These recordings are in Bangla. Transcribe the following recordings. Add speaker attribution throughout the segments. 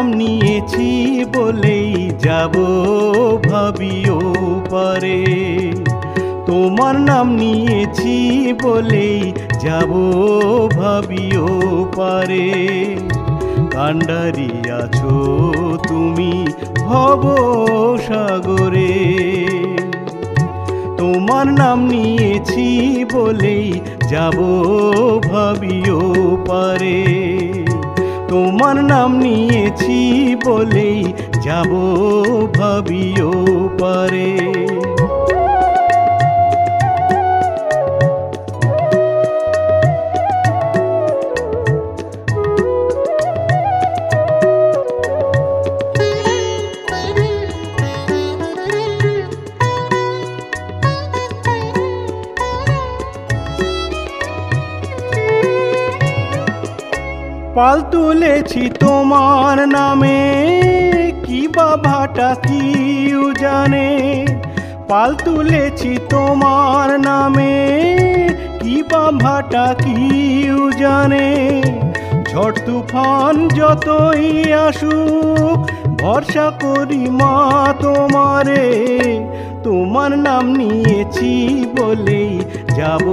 Speaker 1: নাম নিয়েছি বলেই যাব ভাবিও পারে, তোমার নাম নিয়েছি বলেই যাব ভাবিও পারে। কান্ডারি আছো তুমি ভব সাগরে, তোমার নাম নিয়েছি বলেই যাব ভাবিও পারে, তোমার নাম নিয়েছি বলেই যাব ভাবিও পারে। পাল তুলেছি তোমার নামে কি বা ভাটা কিউ জানে, পাল তুলেছি তোমার নামে কি বা ভাটা কিউ জানে। ঝড় তুফান যতই আসুক ভরসা করি মা তোমারে, তোমার নাম নিয়েছি বলেই যাব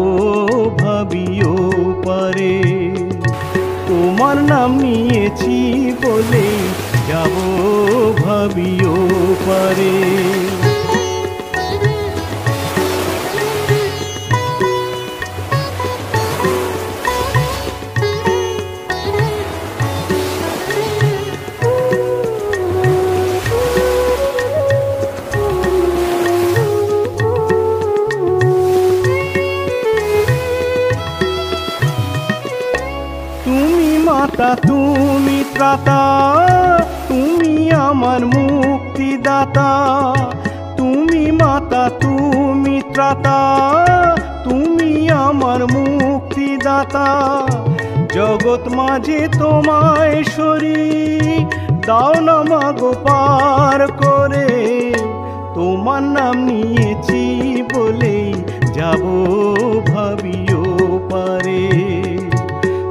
Speaker 1: ভাবিও পারে, তোমার নাম নিয়েছি বলেই যাব ভাবিও পারে। তুমি মাতা তুমি ত্রাতা, তুমি আমার মুক্তিদাতা, তুমি মাতা তুমি ত্রাতা, তুমি আমার মুক্তিদাতা। জগৎ মাঝে তোমায় সরি দাও না মাগো পার করে, তোমার নাম নিয়েছি বলেই যাব ভাবিও পারে,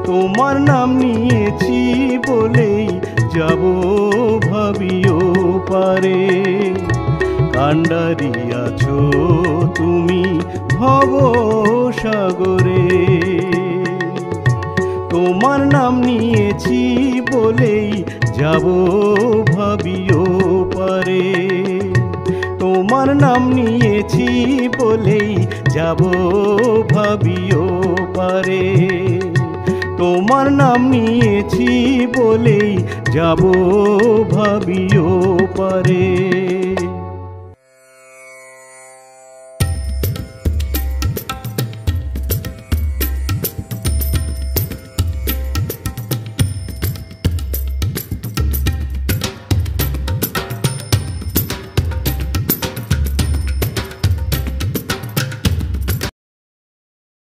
Speaker 1: তোমার নাম নিয়েছি বলেই যাব ভাবিও পারে। কান্ডারি আছো তুমি ভব সাগরে, তোমার নাম নিয়েছি বলেই যাব ভাবিও পারে, তোমার নাম নিয়েছি বলেই যাব ভাবিও পারে, তোমার নাম নিয়েছি বলেই যাব ভাবিও পারে।